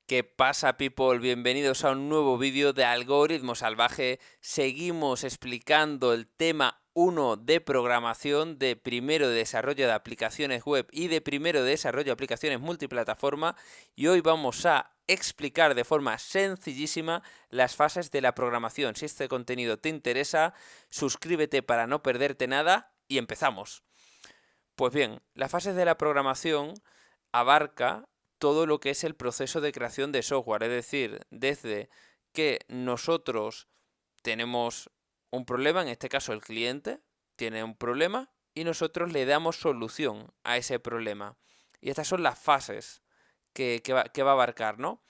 ¿Qué pasa, people? Bienvenidos a un nuevo vídeo de Algoritmo Salvaje. Seguimos explicando el tema 1 de programación, de primero de desarrollo de aplicaciones web y de primero de desarrollo de aplicaciones multiplataforma. Y hoy vamos a explicar de forma sencillísima las fases de la programación. Si este contenido te interesa, suscríbete para no perderte nada y empezamos. Pues bien, las fases de la programación abarca todo lo que es el proceso de creación de software, es decir, desde que nosotros tenemos un problema, en este caso el cliente tiene un problema y nosotros le damos solución a ese problema. Y estas son las fases que va a abarcar, ¿no?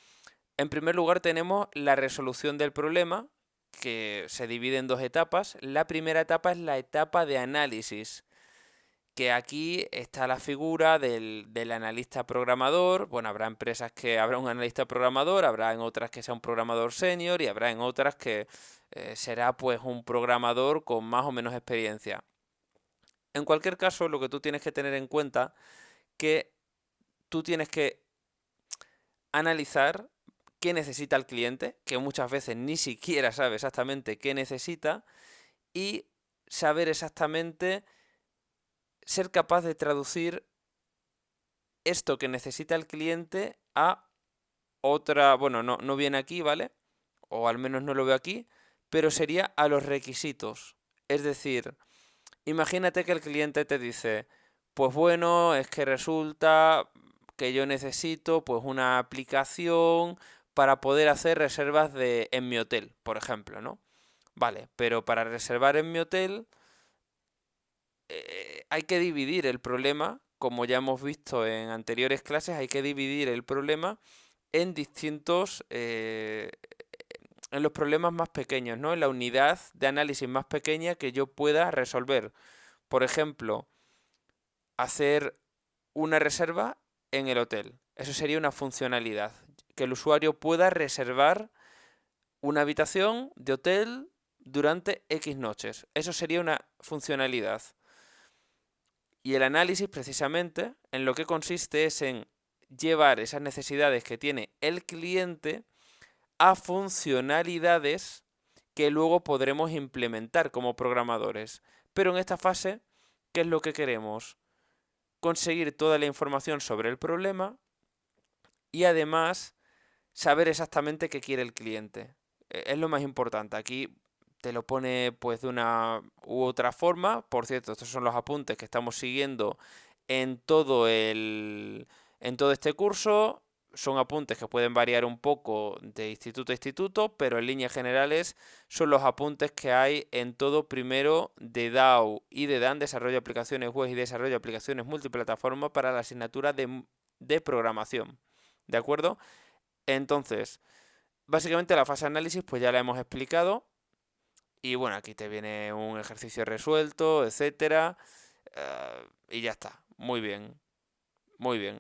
En primer lugar tenemos la resolución del problema, que se divide en dos etapas. La primera etapa es la etapa de análisis, que aquí está la figura del analista programador. Bueno, habrá empresas que habrá un analista programador, habrá en otras que sea un programador senior y habrá en otras que será pues un programador con más o menos experiencia. En cualquier caso, lo que tú tienes que tener en cuenta que tú tienes que analizar qué necesita el cliente, que muchas veces ni siquiera sabe exactamente qué necesita, y saber exactamente ser capaz de traducir esto que necesita el cliente a otra, bueno, no viene aquí, ¿vale? O al menos no lo veo aquí, pero sería a los requisitos. Es decir, imagínate que el cliente te dice, pues bueno, es que resulta que yo necesito pues una aplicación para poder hacer reservas en mi hotel, por ejemplo, ¿no? Vale, pero para reservar en mi hotel hay que dividir el problema, como ya hemos visto en anteriores clases, hay que dividir el problema en distintos, en los problemas más pequeños, ¿no? En la unidad de análisis más pequeña que yo pueda resolver. Por ejemplo, hacer una reserva en el hotel. Eso sería una funcionalidad. Que el usuario pueda reservar una habitación de hotel durante X noches. Eso sería una funcionalidad. Y el análisis, precisamente, en lo que consiste es en llevar esas necesidades que tiene el cliente a funcionalidades que luego podremos implementar como programadores. Pero en esta fase, ¿qué es lo que queremos? Conseguir toda la información sobre el problema y además saber exactamente qué quiere el cliente. Es lo más importante. Aquí te lo pone pues de una u otra forma. Por cierto, estos son los apuntes que estamos siguiendo en en todo este curso. Son apuntes que pueden variar un poco de instituto a instituto, pero en líneas generales son los apuntes que hay en todo primero de DAO y de DAN, desarrollo de aplicaciones web y desarrollo de aplicaciones multiplataforma para la asignatura de programación. ¿De acuerdo? Entonces, básicamente la fase de análisis pues ya la hemos explicado y bueno, aquí te viene un ejercicio resuelto, etcétera, y ya está. Muy bien, muy bien.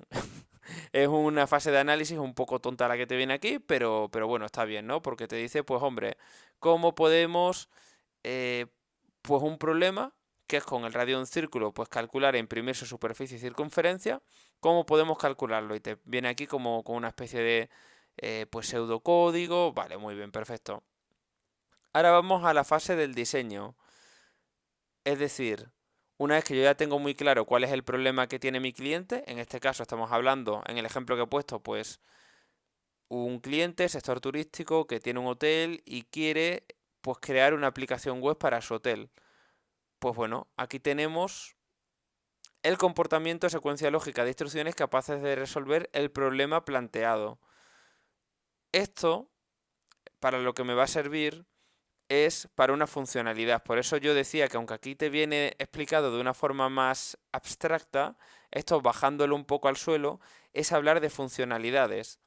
Es una fase de análisis un poco tonta la que te viene aquí, pero bueno, está bien, ¿no? Porque te dice, pues hombre, ¿cómo podemos, eh, pues un problema, que es con el radio de un círculo, pues calcular e imprimir su superficie y circunferencia? ¿Cómo podemos calcularlo? Y te viene aquí como con una especie de, pues pseudocódigo. Vale, muy bien, perfecto. Ahora vamos a la fase del diseño. Es decir, una vez que yo ya tengo muy claro cuál es el problema que tiene mi cliente, en este caso estamos hablando, en el ejemplo que he puesto, pues un cliente, sector turístico, que tiene un hotel y quiere pues crear una aplicación web para su hotel. Pues bueno, aquí tenemos el comportamiento de secuencia lógica de instrucciones capaces de resolver el problema planteado. Esto, para lo que me va a servir, es para una funcionalidad. Por eso yo decía que aunque aquí te viene explicado de una forma más abstracta, esto bajándolo un poco al suelo, es hablar de funcionalidades.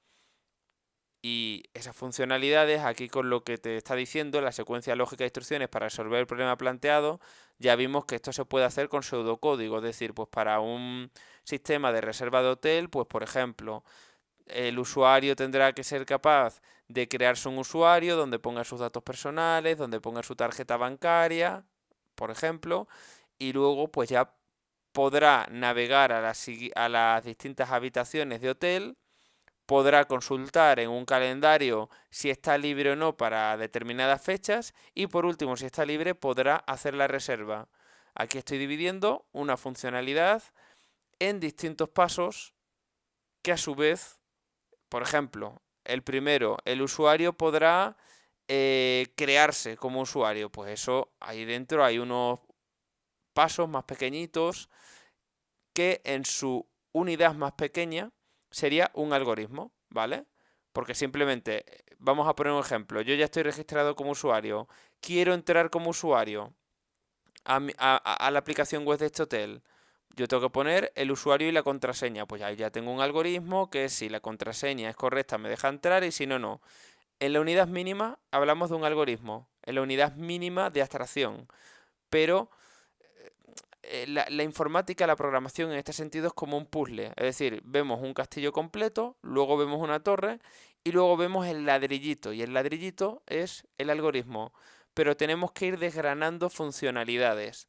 Y esas funcionalidades, aquí con lo que te está diciendo, la secuencia lógica de instrucciones para resolver el problema planteado, ya vimos que esto se puede hacer con pseudocódigo, es decir, pues para un sistema de reserva de hotel, pues por ejemplo, el usuario tendrá que ser capaz de crearse un usuario donde ponga sus datos personales, donde ponga su tarjeta bancaria, por ejemplo, y luego pues ya podrá navegar a las distintas habitaciones de hotel podrá consultar en un calendario si está libre o no para determinadas fechas y por último, si está libre, podrá hacer la reserva. Aquí estoy dividiendo una funcionalidad en distintos pasos que a su vez, por ejemplo, el primero, el usuario podrá crearse como usuario. Pues eso, ahí dentro hay unos pasos más pequeñitos que en su unidad más pequeña sería un algoritmo, ¿vale? Porque simplemente, vamos a poner un ejemplo, yo ya estoy registrado como usuario, quiero entrar como usuario a la aplicación web de este hotel. Yo tengo que poner el usuario y la contraseña. Pues ahí ya tengo un algoritmo que si la contraseña es correcta me deja entrar y si no, no. En la unidad mínima hablamos de un algoritmo, en la unidad mínima de abstracción. Pero la informática, la programación en este sentido es como un puzzle. Es decir, vemos un castillo completo, luego vemos una torre y luego vemos el ladrillito. Y el ladrillito es el algoritmo. Pero tenemos que ir desgranando funcionalidades.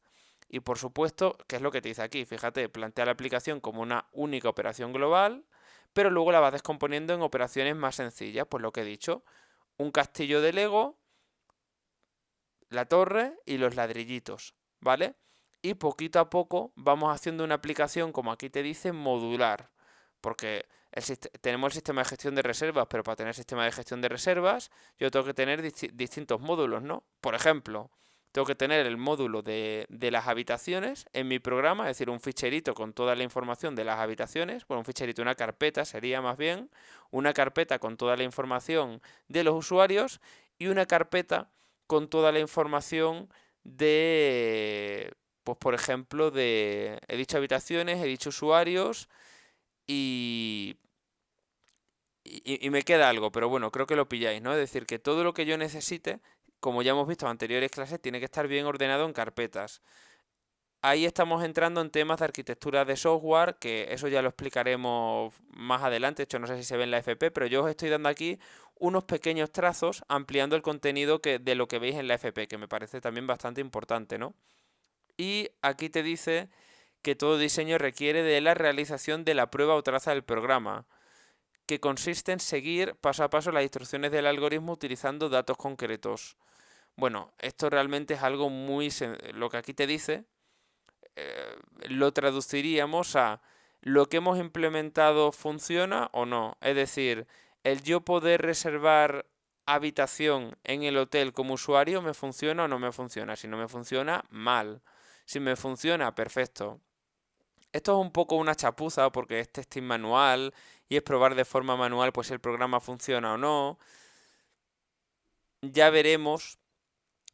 Y por supuesto, ¿qué es lo que te dice aquí? Fíjate, plantea la aplicación como una única operación global, pero luego la vas descomponiendo en operaciones más sencillas. Pues lo que he dicho, un castillo de Lego, la torre y los ladrillitos, ¿vale? Y poquito a poco vamos haciendo una aplicación, como aquí te dice, modular. Porque tenemos el sistema de gestión de reservas, pero para tener sistema de gestión de reservas yo tengo que tener distintos módulos, ¿no? Por ejemplo, tengo que tener el módulo de las habitaciones en mi programa, es decir, un ficherito con toda la información de las habitaciones, bueno, un ficherito, una carpeta sería más bien, una carpeta con toda la información de los usuarios y una carpeta con toda la información de, pues por ejemplo, he dicho habitaciones, he dicho usuarios y, y me queda algo, pero bueno, creo que lo pilláis, ¿no? Es decir, que todo lo que yo necesite, como ya hemos visto en anteriores clases, tiene que estar bien ordenado en carpetas. Ahí estamos entrando en temas de arquitectura de software, que eso ya lo explicaremos más adelante. De hecho, no sé si se ve en la FP, pero yo os estoy dando aquí unos pequeños trazos ampliando el contenido de lo que veis en la FP, que me parece también bastante importante, ¿no? Y aquí te dice que todo diseño requiere de la realización de la prueba o traza del programa, que consiste en seguir paso a paso las instrucciones del algoritmo utilizando datos concretos. Bueno, esto realmente es algo lo que aquí te dice lo traduciríamos a lo que hemos implementado funciona o no. Es decir, el yo poder reservar habitación en el hotel como usuario me funciona o no me funciona. Si no me funciona, mal. Si me funciona, perfecto. Esto es un poco una chapuza porque es testing manual y es probar de forma manual pues si el programa funciona o no. Ya veremos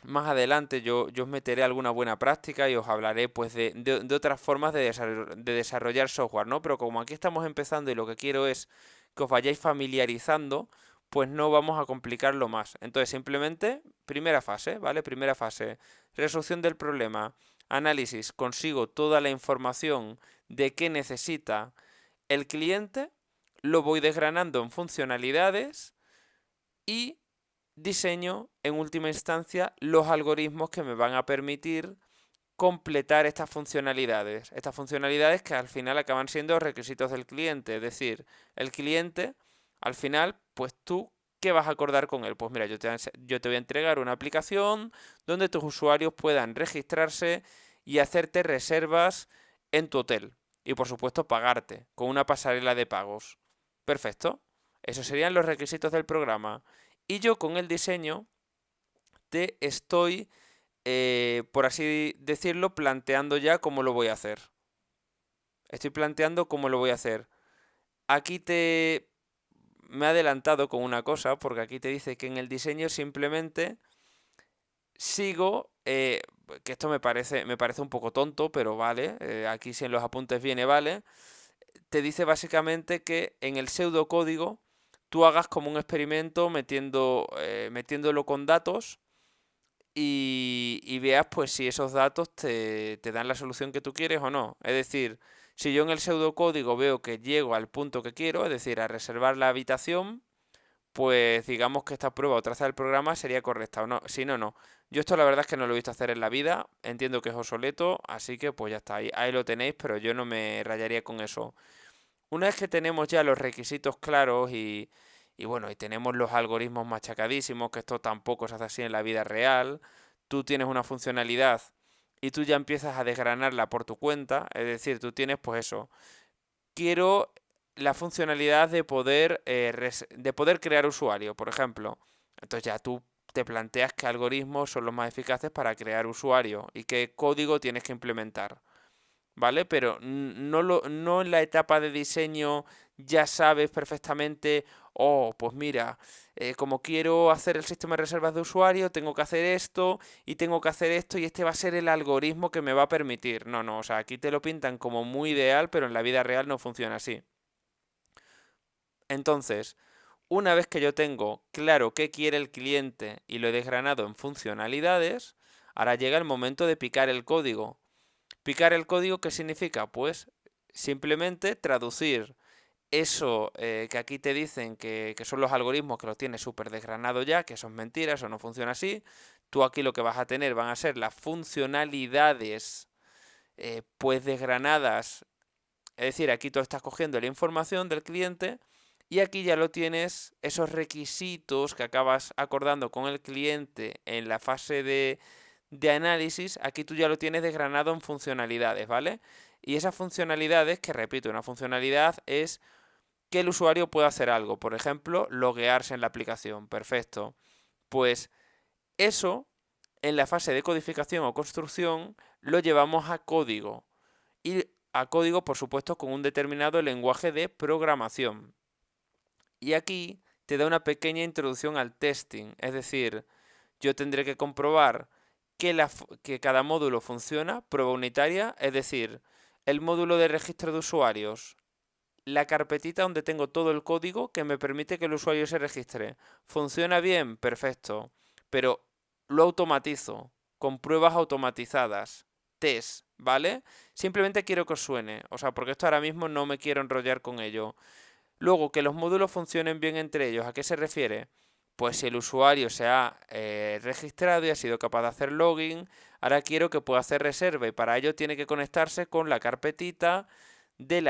más adelante yo os meteré alguna buena práctica y os hablaré pues de otras formas de desarrollar software, ¿no? Pero como aquí estamos empezando y lo que quiero es que os vayáis familiarizando, pues no vamos a complicarlo más. Entonces simplemente, primera fase, ¿vale? Primera fase, resolución del problema, análisis, consigo toda la información de qué necesita el cliente, lo voy desgranando en funcionalidades y diseño en última instancia los algoritmos que me van a permitir completar estas funcionalidades que al final acaban siendo requisitos del cliente, es decir, el cliente al final, pues tú, ¿qué vas a acordar con él? Pues mira, yo te voy a entregar una aplicación donde tus usuarios puedan registrarse y hacerte reservas en tu hotel y por supuesto pagarte con una pasarela de pagos. Perfecto. Esos serían los requisitos del programa. Y yo con el diseño te estoy, por así decirlo, planteando ya cómo lo voy a hacer. Estoy planteando cómo lo voy a hacer. Aquí me he adelantado con una cosa, porque aquí te dice que en el diseño simplemente sigo, que esto me parece un poco tonto, pero vale, aquí si en los apuntes viene, vale. Te dice básicamente que en el pseudocódigo tú hagas como un experimento metiéndolo con datos y veas pues si esos datos te dan la solución que tú quieres o no. Es decir, si yo en el pseudocódigo veo que llego al punto que quiero, es decir, a reservar la habitación, pues digamos que esta prueba o traza del programa sería correcta o no. Si no, no. Yo esto la verdad es que no lo he visto hacer en la vida, entiendo que es obsoleto, así que pues ya está, ahí lo tenéis, pero yo no me rayaría con eso. Una vez que tenemos ya los requisitos claros y bueno, y tenemos los algoritmos machacadísimos, que esto tampoco se hace así en la vida real, tú tienes una funcionalidad y tú ya empiezas a desgranarla por tu cuenta, es decir, tú tienes pues eso, quiero la funcionalidad de poder crear usuario, por ejemplo. Entonces ya tú te planteas qué algoritmos son los más eficaces para crear usuario y qué código tienes que implementar. ¿Vale? Pero no en la etapa de diseño ya sabes perfectamente, oh, pues mira, como quiero hacer el sistema de reservas de usuario, tengo que hacer esto y tengo que hacer esto y este va a ser el algoritmo que me va a permitir. No, no, o sea, aquí te lo pintan como muy ideal, pero en la vida real no funciona así. Entonces, una vez que yo tengo claro qué quiere el cliente y lo he desgranado en funcionalidades, ahora llega el momento de picar el código. Picar el código, ¿qué significa? Pues simplemente traducir eso que aquí te dicen que son los algoritmos que los tienes súper desgranado ya, que son mentiras, eso no funciona así. Tú aquí lo que vas a tener van a ser las funcionalidades pues desgranadas. Es decir, aquí tú estás cogiendo la información del cliente y aquí ya lo tienes, esos requisitos que acabas acordando con el cliente en la fase de análisis, aquí tú ya lo tienes desgranado en funcionalidades, ¿vale? Y esas funcionalidades, que repito, una funcionalidad es que el usuario pueda hacer algo, por ejemplo, loguearse en la aplicación, perfecto. Pues eso, en la fase de codificación o construcción, lo llevamos a código. Y a código, por supuesto, con un determinado lenguaje de programación. Y aquí te da una pequeña introducción al testing, es decir, yo tendré que comprobar que cada módulo funciona, prueba unitaria, es decir, el módulo de registro de usuarios, la carpetita donde tengo todo el código que me permite que el usuario se registre. ¿Funciona bien? Perfecto. Pero lo automatizo, con pruebas automatizadas, test, ¿vale? Simplemente quiero que os suene, o sea, porque esto ahora mismo no me quiero enrollar con ello. Luego, que los módulos funcionen bien entre ellos. ¿A qué se refiere? Pues si el usuario se ha registrado y ha sido capaz de hacer login, ahora quiero que pueda hacer reserva y para ello tiene que conectarse con la carpetita de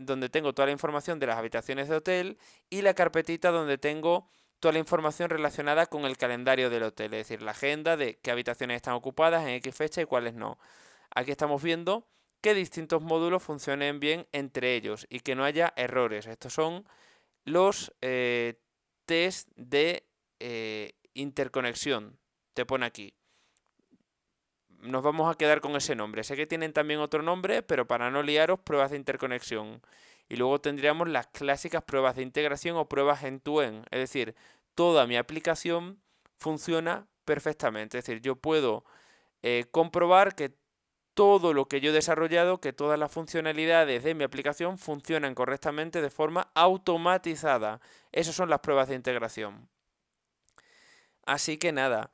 donde tengo toda la información de las habitaciones de hotel y la carpetita donde tengo toda la información relacionada con el calendario del hotel, es decir, la agenda de qué habitaciones están ocupadas en X fecha y cuáles no. Aquí estamos viendo que distintos módulos funcionen bien entre ellos y que no haya errores. Estos son los test de interconexión. Te pone aquí. Nos vamos a quedar con ese nombre. Sé que tienen también otro nombre, pero para no liaros, pruebas de interconexión. Y luego tendríamos las clásicas pruebas de integración o pruebas end-to-end. Es decir, toda mi aplicación funciona perfectamente. Es decir, yo puedo comprobar que todo lo que yo he desarrollado, que todas las funcionalidades de mi aplicación funcionan correctamente de forma automatizada. Esas son las pruebas de integración. Así que nada,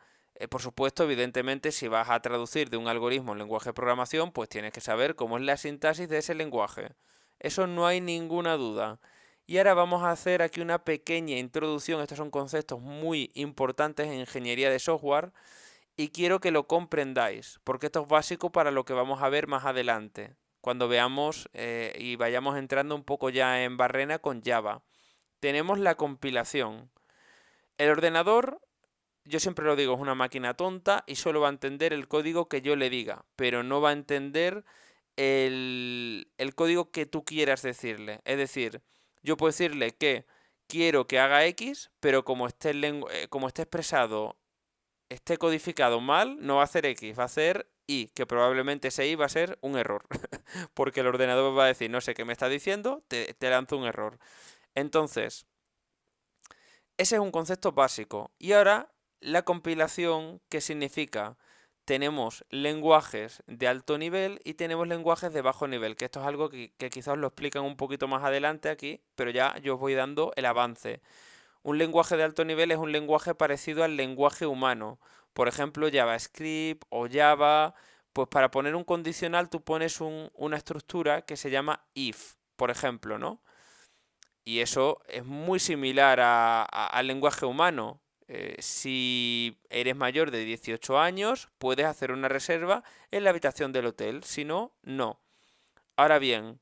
por supuesto, evidentemente, si vas a traducir de un algoritmo en lenguaje de programación, pues tienes que saber cómo es la sintaxis de ese lenguaje. Eso no hay ninguna duda. Y ahora vamos a hacer aquí una pequeña introducción. Estos son conceptos muy importantes en ingeniería de software y quiero que lo comprendáis, porque esto es básico para lo que vamos a ver más adelante, cuando veamos y vayamos entrando un poco ya en barrena con Java. Tenemos la compilación. El ordenador, yo siempre lo digo, es una máquina tonta y solo va a entender el código que yo le diga, pero no va a entender el código que tú quieras decirle. Es decir, yo puedo decirle que quiero que haga X, pero como esté expresado esté codificado mal, no va a hacer X, va a hacer Y, que probablemente ese Y va a ser un error, porque el ordenador va a decir, no sé qué me está diciendo, te lanzo un error. Entonces, ese es un concepto básico. Y ahora, la compilación, ¿qué significa? Tenemos lenguajes de alto nivel y tenemos lenguajes de bajo nivel, que esto es algo que quizás lo explican un poquito más adelante aquí, pero ya yo os voy dando el avance. Un lenguaje de alto nivel es un lenguaje parecido al lenguaje humano. Por ejemplo, JavaScript o Java. Pues para poner un condicional tú pones una estructura que se llama if, por ejemplo, ¿no? Y eso es muy similar al lenguaje humano. Si eres mayor de 18 años, puedes hacer una reserva en la habitación del hotel. Si no, no. Ahora bien,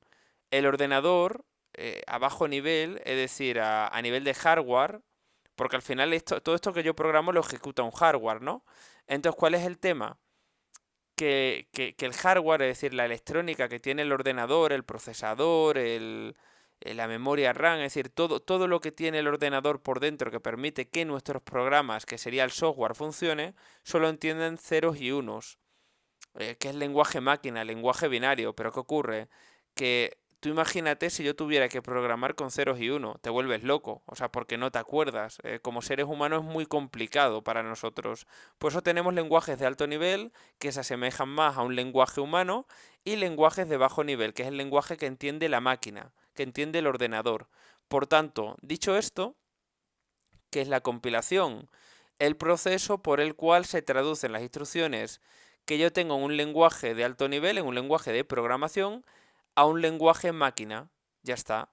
el ordenador a bajo nivel, es decir, a nivel de hardware, porque al final todo esto que yo programo lo ejecuta un hardware, ¿no? Entonces, ¿cuál es el tema? Que el hardware, es decir, la electrónica que tiene el ordenador, el procesador, la memoria RAM, es decir, todo lo que tiene el ordenador por dentro que permite que nuestros programas, que sería el software, funcione, solo entienden ceros y unos, que es lenguaje máquina, lenguaje binario. Pero ¿qué ocurre? Que tú imagínate si yo tuviera que programar con ceros y uno, te vuelves loco, o sea, porque no te acuerdas. Como seres humanos es muy complicado para nosotros. Por eso tenemos lenguajes de alto nivel que se asemejan más a un lenguaje humano y lenguajes de bajo nivel, que es el lenguaje que entiende la máquina, que entiende el ordenador. Por tanto, dicho esto, ¿qué es la compilación? El proceso por el cual se traducen las instrucciones que yo tengo en un lenguaje de alto nivel, en un lenguaje de programación, a un lenguaje máquina. Ya está.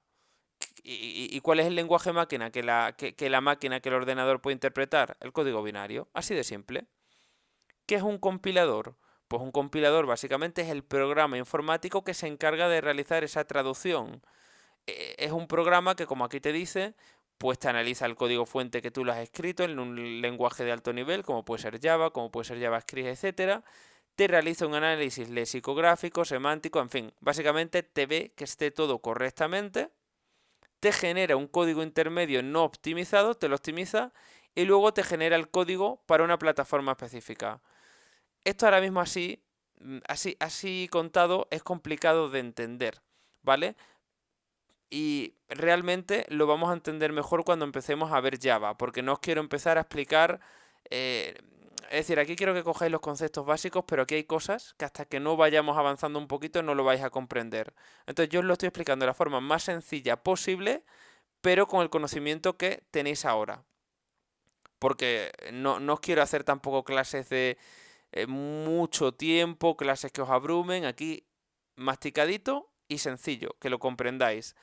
¿Y cuál es el lenguaje máquina que la máquina, que el ordenador puede interpretar? El código binario. Así de simple. ¿Qué es un compilador? Pues un compilador básicamente es el programa informático que se encarga de realizar esa traducción. Es un programa que, como aquí te dice, pues te analiza el código fuente que tú lo has escrito en un lenguaje de alto nivel, como puede ser Java, como puede ser JavaScript, etcétera. Te realiza un análisis lexicográfico, semántico, en fin, básicamente te ve que esté todo correctamente, te genera un código intermedio no optimizado, te lo optimiza y luego te genera el código para una plataforma específica. Esto ahora mismo así contado es complicado de entender, ¿vale? Y realmente lo vamos a entender mejor cuando empecemos a ver Java, porque no os quiero empezar a explicar. Es decir, aquí quiero que cojáis los conceptos básicos, pero aquí hay cosas que hasta que no vayamos avanzando un poquito no lo vais a comprender. Entonces yo os lo estoy explicando de la forma más sencilla posible, pero con el conocimiento que tenéis ahora. Porque no os quiero hacer tampoco clases de mucho tiempo, clases que os abrumen. Aquí masticadito y sencillo, que lo comprendáis.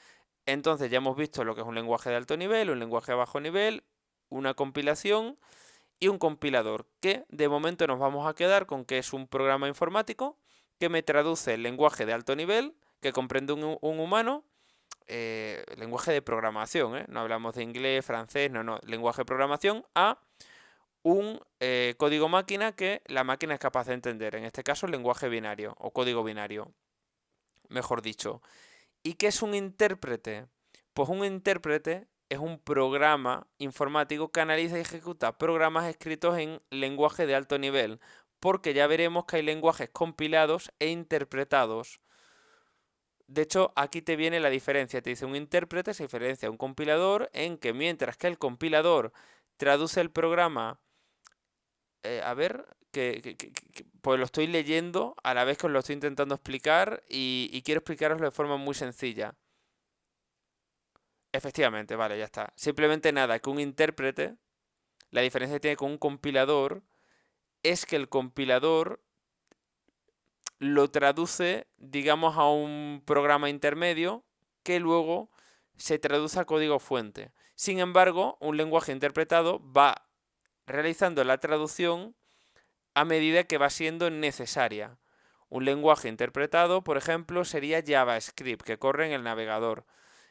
Entonces ya hemos visto lo que es un lenguaje de alto nivel, un lenguaje de bajo nivel, una compilación y un compilador, que de momento nos vamos a quedar con que es un programa informático que me traduce el lenguaje de alto nivel, que comprende un humano, lenguaje de programación, no hablamos de inglés, francés, no, lenguaje de programación, a un código máquina que la máquina es capaz de entender, en este caso lenguaje binario o código binario, mejor dicho. ¿Y qué es un intérprete? Pues un intérprete es un programa informático que analiza y ejecuta programas escritos en lenguaje de alto nivel, porque ya veremos que hay lenguajes compilados e interpretados. De hecho, aquí te viene la diferencia. Te dice un intérprete se diferencia a un compilador en que mientras que el compilador traduce el programa, a ver, pues lo estoy leyendo a la vez que os lo estoy intentando explicar y quiero explicaroslo de forma muy sencilla. Efectivamente, vale, ya está. Simplemente nada, que un intérprete, la diferencia que tiene con un compilador es que el compilador lo traduce, digamos, a un programa intermedio que luego se traduce a código fuente. Sin embargo, un lenguaje interpretado va realizando la traducción a medida que va siendo necesaria. Un lenguaje interpretado, por ejemplo, sería JavaScript, que corre en el navegador.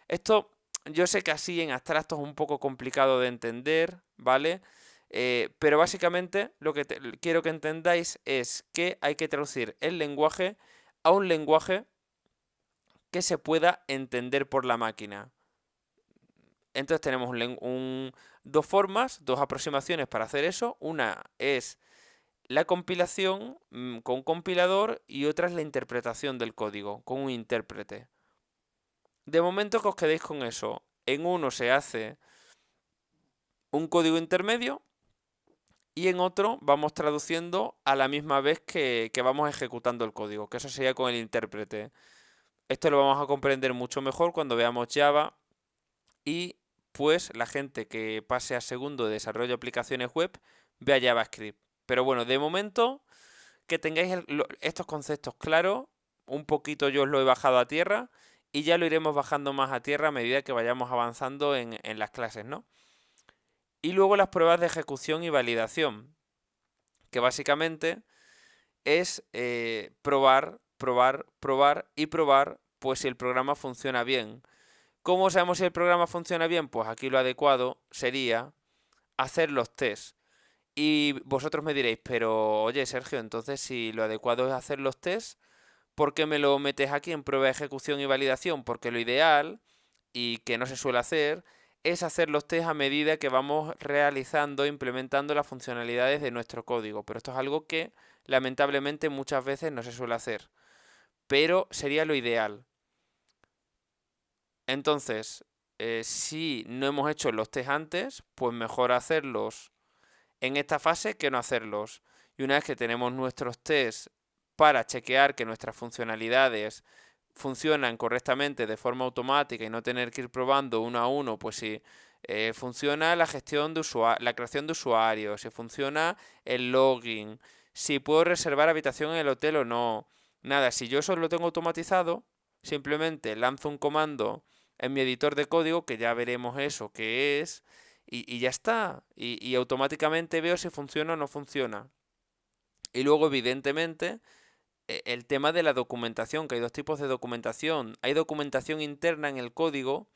Esto yo sé que así en abstracto es un poco complicado de entender, ¿vale? Pero básicamente lo que quiero que entendáis es que hay que traducir el lenguaje a un lenguaje que se pueda entender por la máquina. Entonces tenemos dos formas, dos aproximaciones para hacer eso. Una es la compilación con un compilador y otra es la interpretación del código con un intérprete. De momento que os quedéis con eso. En uno se hace un código intermedio y en otro vamos traduciendo a la misma vez que vamos ejecutando el código, que eso sería con el intérprete. Esto lo vamos a comprender mucho mejor cuando veamos Java y pues la gente que pase a segundo de desarrollo de aplicaciones web vea JavaScript. Pero bueno, de momento que tengáis estos conceptos claros, un poquito yo os lo he bajado a tierra y ya lo iremos bajando más a tierra a medida que vayamos avanzando en las clases, ¿no? Y luego las pruebas de ejecución y validación, que básicamente es probar, probar, probar y probar, pues si el programa funciona bien. ¿Cómo sabemos si el programa funciona bien? Pues aquí lo adecuado sería hacer los tests. Y vosotros me diréis, pero oye Sergio, entonces si lo adecuado es hacer los tests, ¿por qué me lo metes aquí en prueba de ejecución y validación? Porque lo ideal, y que no se suele hacer, es hacer los tests a medida que vamos realizando e implementando las funcionalidades de nuestro código. Pero esto es algo que lamentablemente muchas veces no se suele hacer. Pero sería lo ideal. Entonces, si no hemos hecho los test antes, pues mejor hacerlos en esta fase que no hacerlos. Y una vez que tenemos nuestros tests para chequear que nuestras funcionalidades funcionan correctamente de forma automática y no tener que ir probando uno a uno, pues si funciona la gestión de la creación de usuarios, si funciona el login, si puedo reservar habitación en el hotel o no. Nada, si yo eso lo tengo automatizado, simplemente lanzo un comando en mi editor de código, que ya veremos eso que es, y ya está. Y automáticamente veo si funciona o no funciona. Y luego, evidentemente, el tema de la documentación, que hay dos tipos de documentación. Hay documentación interna en el código,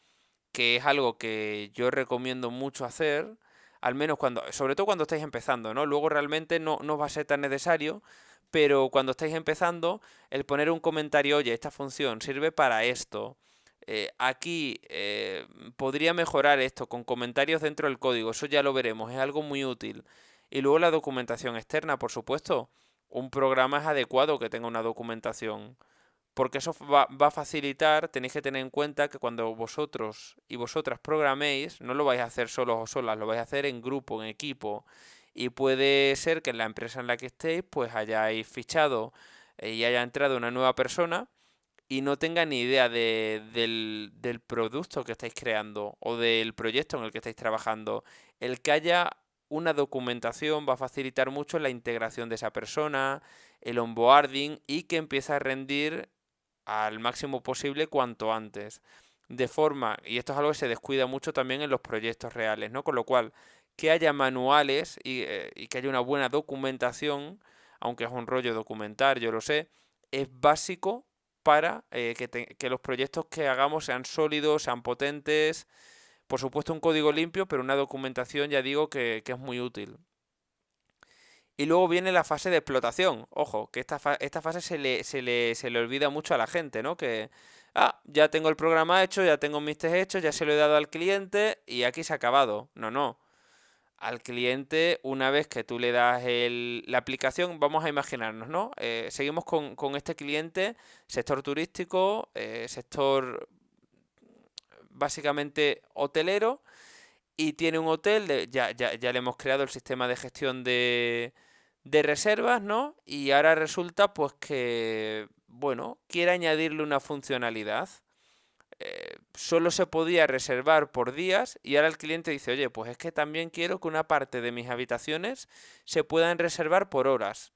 que es algo que yo recomiendo mucho hacer, al menos cuando, sobre todo cuando estáis empezando, ¿no? Luego realmente no va a ser tan necesario, pero cuando estáis empezando, el poner un comentario, oye, esta función sirve para esto. Aquí podría mejorar esto con comentarios dentro del código, eso ya lo veremos, es algo muy útil. Y luego la documentación externa, por supuesto. Un programa es adecuado que tenga una documentación. Porque eso va a facilitar, tenéis que tener en cuenta que cuando vosotros y vosotras programéis, no lo vais a hacer solos o solas, lo vais a hacer en grupo, en equipo. Y puede ser que en la empresa en la que estéis, pues hayáis fichado y haya entrado una nueva persona y no tenga ni idea del producto que estáis creando o del proyecto en el que estáis trabajando. El que haya una documentación va a facilitar mucho la integración de esa persona, el onboarding y que empiece a rendir al máximo posible cuanto antes. De forma, y esto es algo que se descuida mucho también en los proyectos reales, ¿no? Con lo cual, que haya manuales y que haya una buena documentación, aunque es un rollo documentar, yo lo sé, es básico para que los proyectos que hagamos sean sólidos, sean potentes. Por supuesto, un código limpio, pero una documentación, ya digo, que es muy útil. Y luego viene la fase de explotación. Ojo, que esta fase se le olvida mucho a la gente, ¿no? Que, ya tengo el programa hecho, ya tengo mis test hechos, ya se lo he dado al cliente y aquí se ha acabado. No, no. Al cliente, una vez que tú le das la aplicación, vamos a imaginarnos, ¿no? Seguimos con este cliente, sector turístico, sector básicamente hotelero, y tiene un hotel, ya le hemos creado el sistema de gestión de reservas, ¿no? Y ahora resulta pues que, bueno, quiere añadirle una funcionalidad. Solo se podía reservar por días y ahora el cliente dice, oye, pues es que también quiero que una parte de mis habitaciones se puedan reservar por horas.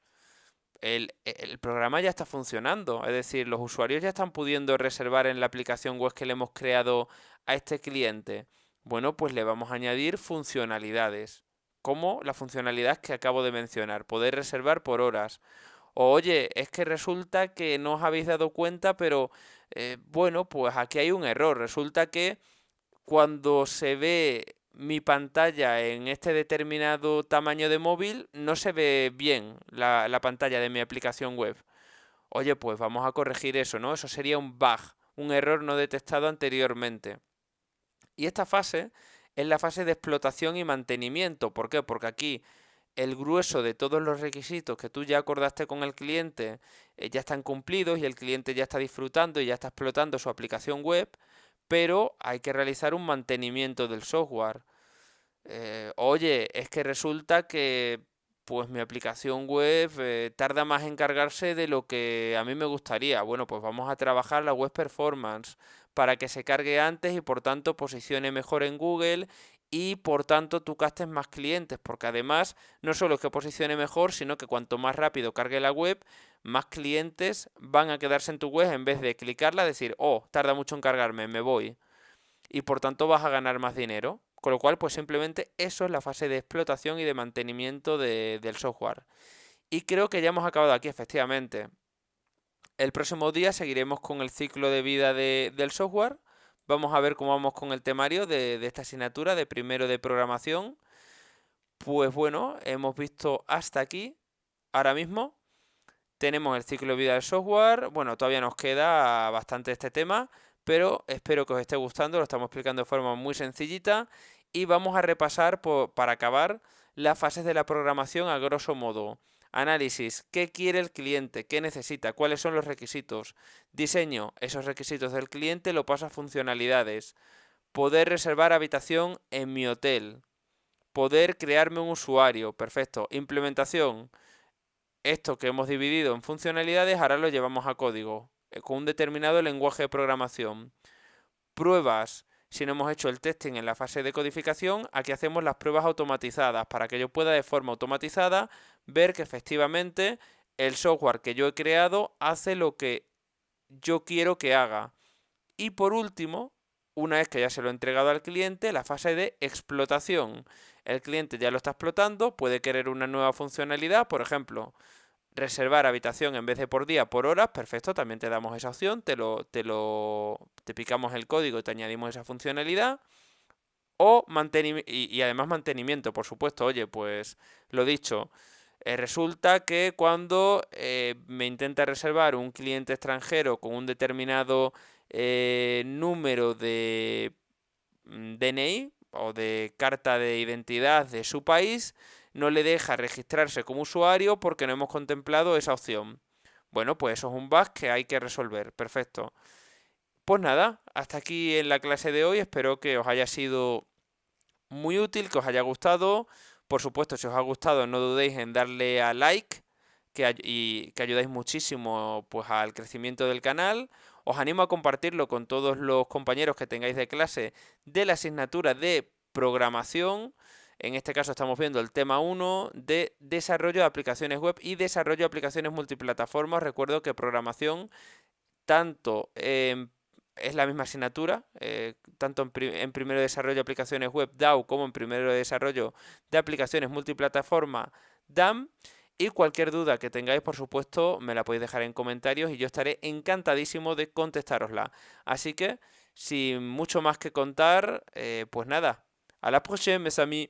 El programa ya está funcionando, es decir, los usuarios ya están pudiendo reservar en la aplicación web que le hemos creado a este cliente. Bueno, pues le vamos a añadir funcionalidades, como la funcionalidad que acabo de mencionar, poder reservar por horas. O, oye, es que resulta que no os habéis dado cuenta, pero bueno, pues aquí hay un error. Resulta que cuando se ve mi pantalla en este determinado tamaño de móvil, no se ve bien la pantalla de mi aplicación web. Oye, pues vamos a corregir eso, ¿no? Eso sería un bug, un error no detectado anteriormente. Y esta fase es la fase de explotación y mantenimiento. ¿Por qué? Porque aquí el grueso de todos los requisitos que tú ya acordaste con el cliente ya están cumplidos y el cliente ya está disfrutando y ya está explotando su aplicación web, pero hay que realizar un mantenimiento del software. Oye, es que resulta que pues mi aplicación web tarda más en cargarse de lo que a mí me gustaría. Bueno, pues vamos a trabajar la web performance para que se cargue antes y por tanto posicione mejor en Google y por tanto tú captes más clientes, porque además no solo es que posicione mejor, sino que cuanto más rápido cargue la web, más clientes van a quedarse en tu web en vez de clicarla, decir, oh, tarda mucho en cargarme, me voy. Y por tanto vas a ganar más dinero. Con lo cual, pues simplemente eso es la fase de explotación y de mantenimiento del software. Y creo que ya hemos acabado aquí, efectivamente. El próximo día seguiremos con el ciclo de vida del software, Vamos a ver cómo vamos con el temario de esta asignatura de primero de programación. Pues bueno, hemos visto hasta aquí. Ahora mismo tenemos el ciclo de vida del software. Bueno, todavía nos queda bastante este tema, pero espero que os esté gustando. Lo estamos explicando de forma muy sencillita. Y vamos a repasar para acabar las fases de la programación a grosso modo. Análisis, ¿qué quiere el cliente? ¿Qué necesita? ¿Cuáles son los requisitos? Diseño, esos requisitos del cliente lo paso a funcionalidades. Poder reservar habitación en mi hotel. Poder crearme un usuario. Perfecto. Implementación. Esto que hemos dividido en funcionalidades ahora lo llevamos a código con un determinado lenguaje de programación. Pruebas. Si no hemos hecho el testing en la fase de codificación, aquí hacemos las pruebas automatizadas para que yo pueda de forma automatizada ver que efectivamente el software que yo he creado hace lo que yo quiero que haga. Y por último, una vez que ya se lo he entregado al cliente, la fase de explotación. El cliente ya lo está explotando, puede querer una nueva funcionalidad, por ejemplo, reservar habitación en vez de por día, por horas, perfecto, también te damos esa opción, te picamos el código y te añadimos esa funcionalidad. O mantenimiento, y además mantenimiento, por supuesto, oye, pues lo dicho, resulta que cuando me intenta reservar un cliente extranjero con un determinado número de DNI o de carta de identidad de su país, no le deja registrarse como usuario porque no hemos contemplado esa opción. Bueno, pues eso es un bug que hay que resolver. Perfecto. Pues nada, hasta aquí en la clase de hoy. Espero que os haya sido muy útil, que os haya gustado. Por supuesto, si os ha gustado, no dudéis en darle a like y que ayudáis muchísimo pues al crecimiento del canal. Os animo a compartirlo con todos los compañeros que tengáis de clase de la asignatura de programación. En este caso estamos viendo el tema 1 de desarrollo de aplicaciones web y desarrollo de aplicaciones multiplataformas. Recuerdo que programación tanto es la misma asignatura, tanto en primero de desarrollo de aplicaciones web DAO como en primero de desarrollo de aplicaciones multiplataforma DAM. Y cualquier duda que tengáis, por supuesto, me la podéis dejar en comentarios y yo estaré encantadísimo de contestárosla. Así que, sin mucho más que contar, pues nada, a la próxima, mes amis.